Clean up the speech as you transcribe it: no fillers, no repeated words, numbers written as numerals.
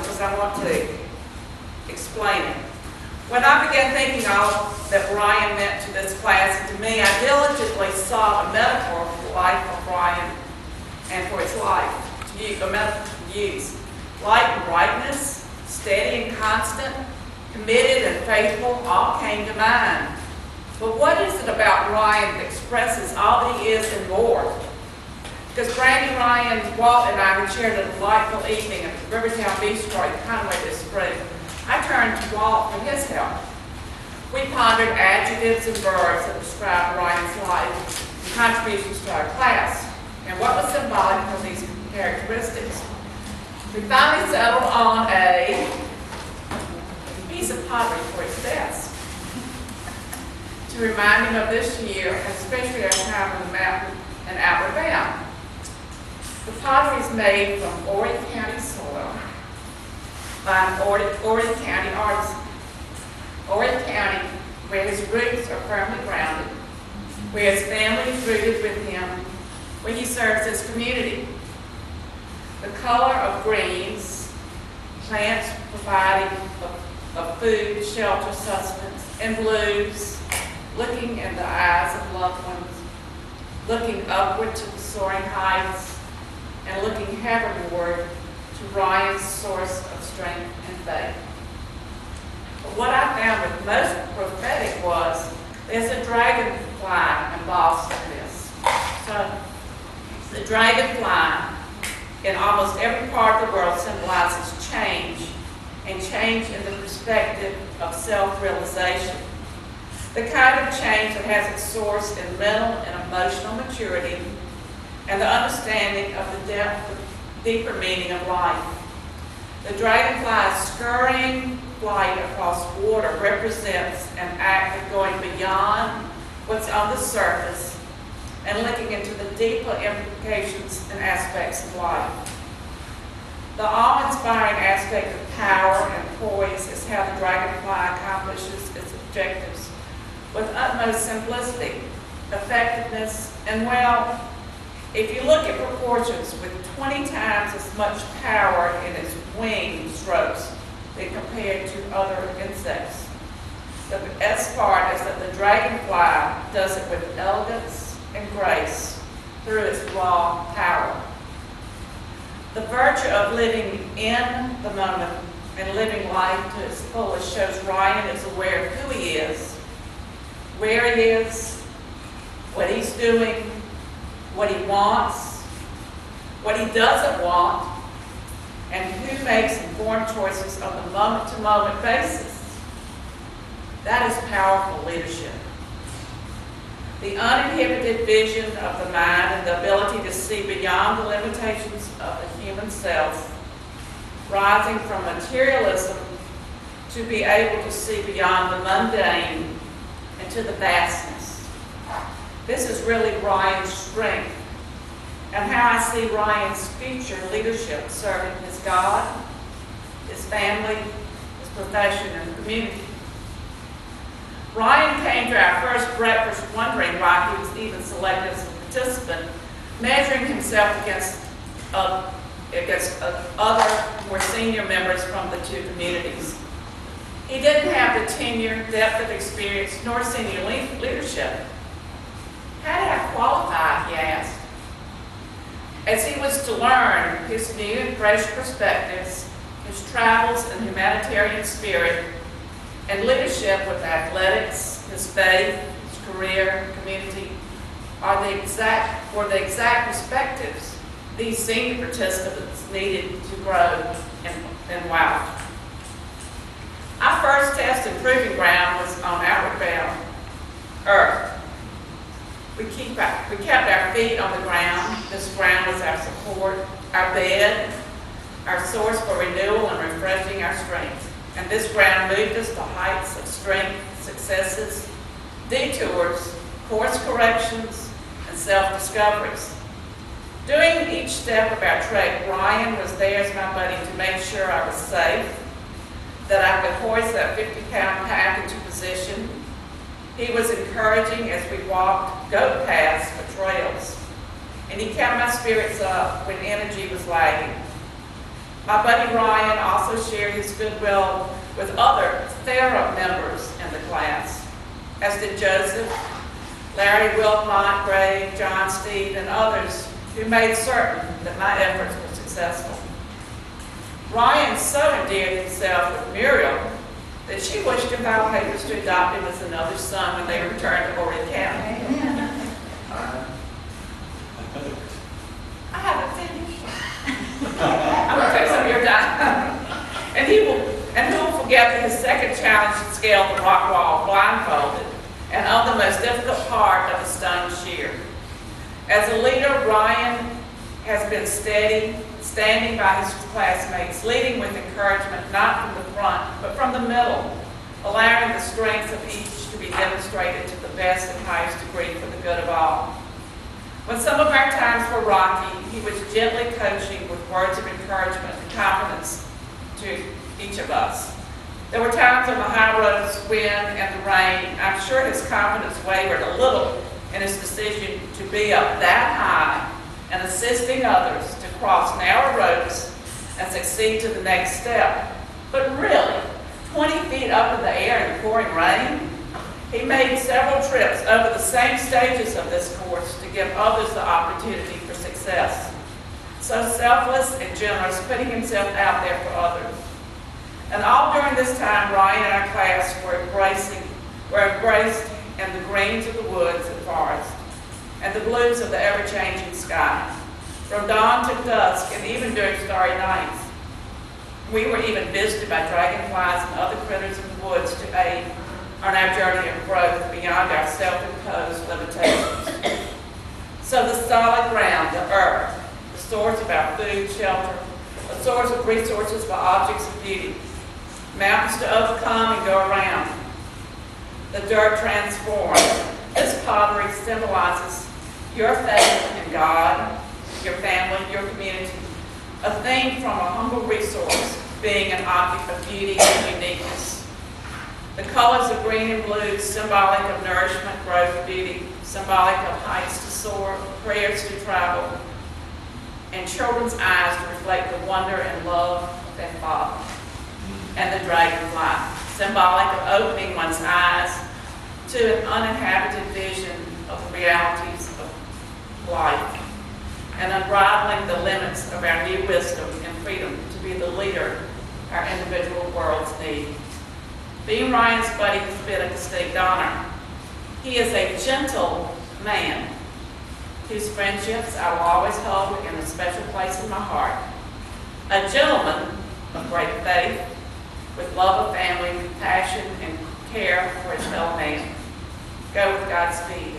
because I want to explain it. When I began thinking all that Ryan meant to this class and to me, I diligently sought a metaphor for the life of Ryan and for his life. A metaphor to use. Light and brightness, steady and constant, committed and faithful, all came to mind. But what is it about Ryan that expresses all that he is and more? Because Brandy, Ryan, Walt, and I had shared a delightful evening at the Rivertown Bistro in Conway this spring. I turned to Walt for his help. We pondered adjectives and verbs that describe Ryan's life and contributions to our class, and what was symbolic of these characteristics. We finally settled on a piece of pottery for his desk to remind him of this year, and especially our time on the mountain and outward bound. The pottery is made from Horry County soil by an Horry County artisan. Horry County, where his roots are firmly grounded, where his family is rooted with him, where he serves his community. The color of greens, plants providing of food, shelter, sustenance, and blues, looking in the eyes of loved ones, looking upward to the soaring heights, and looking heavenward to Ryan's source of strength and faith. But what I found was most prophetic was there's a dragonfly embossed in this. So the dragonfly in almost every part of the world symbolizes change, and change in the perspective of self-realization. The kind of change that has its source in mental and emotional maturity and the understanding of the depth of deeper meaning of life. The dragonfly's scurrying flight across water represents an act of going beyond what's on the surface and looking into the deeper implications and aspects of life. The awe-inspiring aspect of power and poise is how the dragonfly accomplishes its objectives with utmost simplicity, effectiveness, and well, if you look at proportions, with 20 times as much power in its wing strokes than compared to other insects. The best part is that the dragonfly does it with elegance and grace through its raw power. The virtue of living in the moment and living life to its fullest shows Ryan is aware of who he is, where he is, what he's doing, what he wants, what he doesn't want, and who makes informed choices on a moment-to-moment basis. That is powerful leadership. The uninhibited vision of the mind and the ability to see beyond the limitations of the human self, rising from materialism to be able to see beyond the mundane and to the vastness. This is really Ryan's strength and how I see Ryan's future leadership serving his God, his family, his profession, and community. Ryan came to our first breakfast wondering why he was even selected as a participant, measuring himself against other more senior members from the two communities. He didn't have the tenure, depth of experience, nor senior leadership. How did I qualify, he asked. As he was to learn his new and fresh perspectives, his travels and humanitarian spirit, and leadership with athletics, his faith, his career, community, were the exact perspectives these senior participants needed to grow in WALF. Our first test and proving ground was on outward bound earth. We kept our feet on the ground. This ground was our support, our bed, our source for renewal and refreshing our strength. And this ground moved us to heights of strength, successes, detours, course corrections, and self-discoveries. During each step of our trek, Ryan was there as my buddy to make sure I was safe, that I could hoist that 50-pound pack into position. He was encouraging as we walked goat paths for trails, and he kept my spirits up when energy was lagging. My buddy Ryan also shared his goodwill with other thera members in the class, as did Joseph, Larry, Wilmot, Greg, John, Steve, and others who made certain that my efforts were successful. Ryan so endeared himself with Muriel that she wished to file papers to adopt him as another son when they returned to Horry County. I haven't finished. I'm going to take some of your time. And who will forget that his second challenge to scale the rock wall blindfolded and on the most difficult part of the stone sheer. As a leader, Ryan has been steady, standing by his classmates, leading with encouragement, not from the front, but from the middle, allowing the strengths of each to be demonstrated to the best and highest degree for the good of all. When some of our times were rocky, he was gently coaching with words of encouragement and confidence to each of us. There were times on the high roads, wind, and the rain. I'm sure his confidence wavered a little in his decision to be up that high and assisting others to cross narrow roads and succeed to the next step. But really, 20 feet up in the air in the pouring rain, he made several trips over the same stages of this course to give others the opportunity for success. So selfless and generous, putting himself out there for others. And all during this time, Ryan and our class were embraced in the greens of the woods and forest, and the blues of the ever-changing sky. From dawn to dusk, and even during starry nights, we were even visited by dragonflies and other critters in the woods to aid on our journey of growth beyond our self-imposed limitations. So the solid ground, the earth, the source of our food, shelter, a source of resources for objects of beauty, mountains to overcome and go around, the dirt transformed. This pottery symbolizes your faith in God, your family, your community, a thing from a humble resource being an object of beauty and uniqueness. The colors of green and blue, symbolic of nourishment, growth, beauty, symbolic of heights to soar, prayers to travel, and children's eyes to reflect the wonder and love of their Father. And the dragonfly, symbolic of opening one's eyes to an uninhabited vision of the realities of life and unraveling the limits of our new wisdom and freedom to be the leader our individual worlds need. Being Ryan's buddy has been a distinct honor. He is a gentle man whose friendships I will always hold in a special place in my heart. A gentleman of great faith, with love of family, compassion, and care for his fellow man. Go with Godspeed.